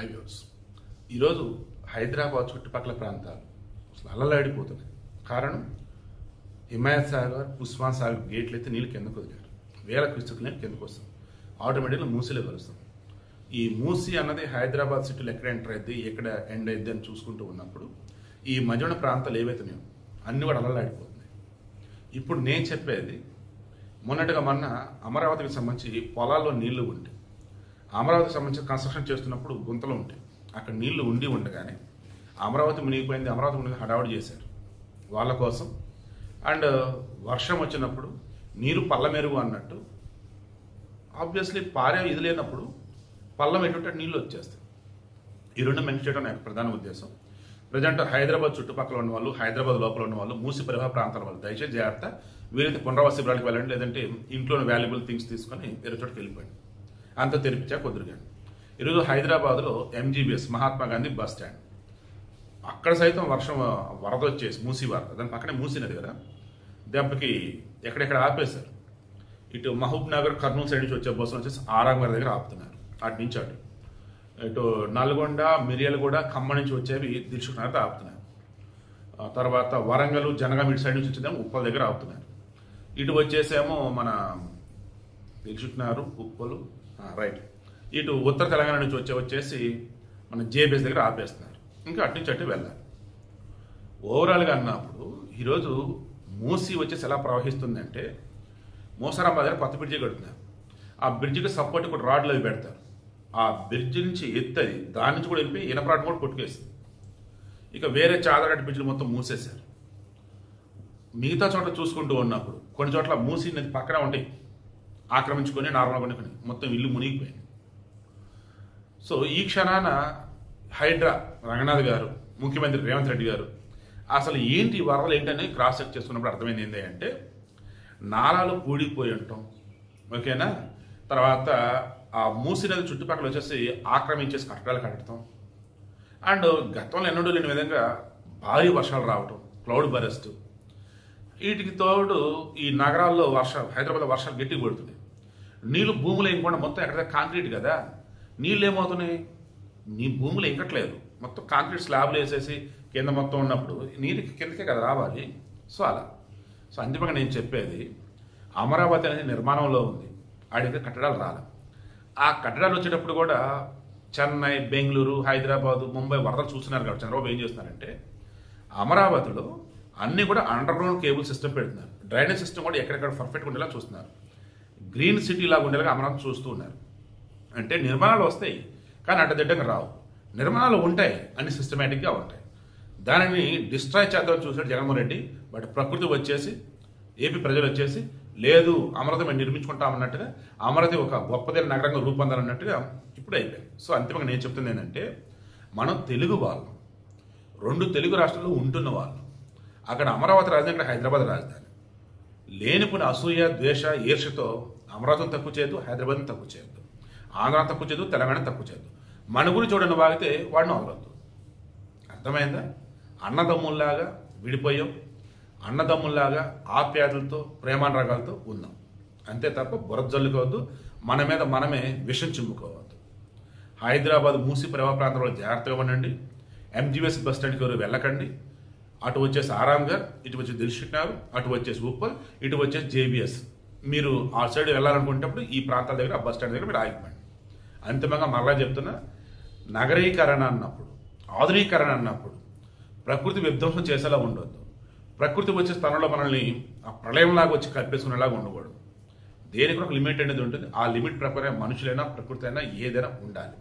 Highways ఈరోజు హైదరాబాద్ చుట్టుపక్కల ప్రాంతాలు అసలు అల్లలాడిపోతున్నాయి. కారణం హిమాయత్ సాగర్, ఉస్మాన్ సాగర్ గేట్లు అయితే నీళ్ళు కిందకు వదిలారు. వేల క్యూసెక్కుల నీళ్ళు కిందకు వస్తాం, ఆటోమేటిక్గా మూసీలో కలుస్తాం. ఈ మూసీ అన్నది హైదరాబాద్ సిటీలో ఎక్కడ ఎంటర్ అయింది, ఎక్కడ ఎండ్ అయింది అని చూసుకుంటూ ఉన్నప్పుడు ఈ మధ్యన ప్రాంతాలు ఏవైతున్నాయో అన్నీ కూడా అల్లలాడిపోతున్నాయి. ఇప్పుడు నేను చెప్పేది మొన్నటిగా మొన్న అమరావతికి సంబంధించి పొలాల్లో నీళ్లు ఉంటే, అమరావతికి సంబంధించి కన్స్ట్రక్షన్ చేస్తున్నప్పుడు గుంతలు ఉంటాయి, అక్కడ నీళ్లు ఉండి ఉండగానే అమరావతి మునిగిపోయింది, అమరావతి మునిగి హడావుడి చేశారు వాళ్ళ కోసం. అండ్ వర్షం వచ్చినప్పుడు నీరు పళ్ళ మెరుగు అన్నట్టు ఆబ్వియస్లీ పారే ఇది లేనప్పుడు పళ్ళం ఎటువంటి నీళ్ళు వచ్చేస్తాయి. ఈ రెండు మెన్షన్ చేయడం నాకు ప్రధాన ఉద్దేశం. ప్రజెంట్ హైదరాబాద్ చుట్టుపక్కల ఉన్న వాళ్ళు, హైదరాబాద్ లోపల ఉన్న వాళ్ళు, మూసి పరివాహ ప్రాంతాల వాళ్ళు దయచేసి జాగ్రత్త. వీలైతే పునరావాస శిబిరాలకు వెళ్ళండి, లేదంటే ఇంట్లోని వాల్యుబుల్ థింగ్స్ తీసుకొని వేరే చోటుకి వెళ్ళిపోయింది. అంతా తెరిపించా కుదురుగాని. ఈరోజు హైదరాబాద్లో MGBS Mahatma Gandhi bus stand అక్కడ సైతం వరద వచ్చేసి మూసి వరద, దాని పక్కనే మూసినది కదా, దెబ్బకి ఎక్కడెక్కడ ఆపేశారు. ఇటు మహబూబ్ నగర్, కర్నూలు సైడ్ నుంచి వచ్చే బస్సులు వచ్చేసి ఆరాంగర్ దగ్గర ఆపుతున్నారు. అటు నుంచి అటు ఇటు నల్గొండ, మిర్యాలగూడ, ఖమ్మం నుంచి వచ్చేవి దిల్సుఖ్నగర్ ఆపుతున్నారు. తర్వాత వరంగల్, జనగాం ఇటు సైడ్ నుంచి వచ్చేదేమో ఉప్పల్ దగ్గర ఆపుతున్నారు. ఇటు వచ్చేసేమో మన దిల్సుఖ్నగర్, ఉప్పలు, రైట్. ఇటు ఉత్తర తెలంగాణ నుంచి వచ్చేసి మన జేబీఎస్ దగ్గర ఆపేస్తున్నారు. ఇంకా అటు నుంచి అటు వెళ్ళాలి. ఓవరాల్గా అన్నప్పుడు ఈరోజు మూసి వచ్చేసి ఎలా ప్రవహిస్తుందంటే, మోసారాంబాద్ దగ్గర కొత్త బ్రిడ్జి కడుతున్నారు. ఆ బ్రిడ్జికి సపోర్ట్ కూడా రాడ్లు అవి పెడతారు. ఆ బ్రిడ్జి నుంచి ఎత్తది, దాని నుంచి కూడా వెళ్ళిపోయి ఇనపరాడు కూడా కొట్టుకేసింది. ఇక వేరే చాదరగడ్డ బ్రిడ్జిలు మొత్తం మూసేశారు. మిగతా చోట్ల చూసుకుంటూ ఉన్నప్పుడు కొన్ని చోట్ల మూసి నది పక్కన ఉండి ఆక్రమించుకొని నార్మల్గా వండుకొని మొత్తం ఇల్లు మునిగిపోయింది. సో ఈ క్షణాన హైడ్రా రంగనాథ్ గారు, ముఖ్యమంత్రి రేవంత్ రెడ్డి గారు అసలు ఏంటి వరదలు ఏంటని క్రాస్ చెక్ చేసుకున్నప్పుడు అర్థమైంది ఏంటి అంటే, నాలాలు కూడిపోయి ఉంటాం, ఓకేనా. తర్వాత ఆ మూసి నది చుట్టుపక్కల వచ్చేసి ఆక్రమించేసి కట్టడాలు కట్టడం, అండ్ గతంలో ఎన్నడూ లేని విధంగా భారీ వర్షాలు రావటం, క్లౌడ్ బరెస్ట్. వీటికి తోడు ఈ నగరాల్లో హైదరాబాద్లో వర్షాలు గట్టిగా పడుతున్నాయి. నీళ్ళు భూములు ఇంకుండా మొత్తం ఎక్కడ కాంక్రీట్ కదా, నీళ్ళు ఏమవుతున్నాయి, నీ భూములు ఇంకట్లేదు, మొత్తం కాంక్రీట్ స్లాబ్లు వేసేసి కింద మొత్తం ఉన్నప్పుడు నీరుకి కిందకే కదా రావాలి. సో అలా. సో అంతిమంగా నేను చెప్పేది, అమరావతి అనేది నిర్మాణంలో ఉంది, ఆడికి కట్టడాలు రాలి. ఆ కట్టడాలు వచ్చేటప్పుడు కూడా చెన్నై, బెంగళూరు, హైదరాబాదు, ముంబై వరదలు చూస్తున్నారు కాబట్టి చంద్రబాబు ఏం చేస్తున్నారంటే, అమరావతిలో అన్నీ కూడా అండర్ గ్రౌండ్ కేబుల్ సిస్టమ్ పెడుతున్నారు. డ్రైనేజ్ సిస్టమ్ కూడా ఎక్కడెక్కడ పర్ఫెక్ట్గా ఉండేలా చూస్తున్నారు. గ్రీన్ సిటీ లాగా ఉండేలాగా అమరావతి చూస్తూ ఉన్నారు. అంటే నిర్మాణాలు వస్తాయి కానీ అడ్డదిడ్డంగా రావు. నిర్మాణాలు ఉంటాయి, అన్ని సిస్టమేటిక్గా ఉంటాయి. దానిని డిస్ట్రాయ్ చేద్దామని చూసాడు జగన్మోహన్ రెడ్డి. బట్ ప్రకృతి వచ్చేసి, ఏపీ ప్రజలు వచ్చేసి లేదు అమరావతి మేము నిర్మించుకుంటామన్నట్టుగా, అమరావతి ఒక గొప్పదైన నగరంగా రూపొందాలన్నట్టుగా ఇప్పుడు అయిపోయింది. సో అంతిమంగా నేను చెప్తుంది ఏంటంటే, మనం తెలుగు వాళ్ళం, రెండు తెలుగు రాష్ట్రాల్లో ఉంటున్న వాళ్ళం. అక్కడ అమరావతి రాజధాని, ఇక్కడ హైదరాబాద్ రాజధాని. లేనిపోయిన అసూయ, ద్వేష, ఈర్ష్యతో అమరావతిని తక్కువ చేయొద్దు, హైదరాబాద్ని తక్కువ చేయొద్దు, ఆంధ్రాని తక్కువ చేయొద్దు, తెలంగాణ తక్కువ చేయొద్దు. మన గురించి చూడండి వాగితే వాడిని అవరద్దు. అర్థమైందా? అన్నదమ్ముల్లాగా విడిపోయాం, అన్నదమ్ముల్లాగా ఆప్యాయతలతో, ప్రేమానురాగాలతో ఉందాం. అంతే తప్ప బురజల్లుకోవద్దు, మన మీద మనమే విషం చిమ్ముకోవద్దు. హైదరాబాద్ మూసి పరివాహ ప్రాంతంలో జాగ్రత్తగా ఉండండి. ఎంజీబీఎస్ బస్ స్టాండ్కి ఎవరు వెళ్ళకండి. అటు వచ్చేసి ఆరాంఘర్, ఇటు వచ్చేసి దిల్సుఖ్నగర్, అటు వచ్చేసి ఉప్పల్, ఇటు వచ్చేసి జేబీఎస్. మీరు ఆ సైడ్ వెళ్ళాలనుకునేటప్పుడు ఈ ప్రాంతాల దగ్గర, ఆ బస్ స్టాండ్ దగ్గర మీరు ఆగిపోండి. అంతిమంగా మరలా చెప్తున్నా, నగరీకరణ అన్నప్పుడు, ఆధునీకరణ అన్నప్పుడు ప్రకృతి విధ్వంసం చేసేలా ఉండొద్దు. ప్రకృతి వచ్చే స్థానంలో మనల్ని ఆ ప్రళయంలాగా వచ్చి కల్పేసుకునేలాగా ఉండకూడదు. దేనికి ఒక లిమిట్ అనేది ఉంటుంది. ఆ లిమిట్ ప్రకారం మనుషులైనా, ప్రకృతి అయినా, ఏదైనా ఉండాలి.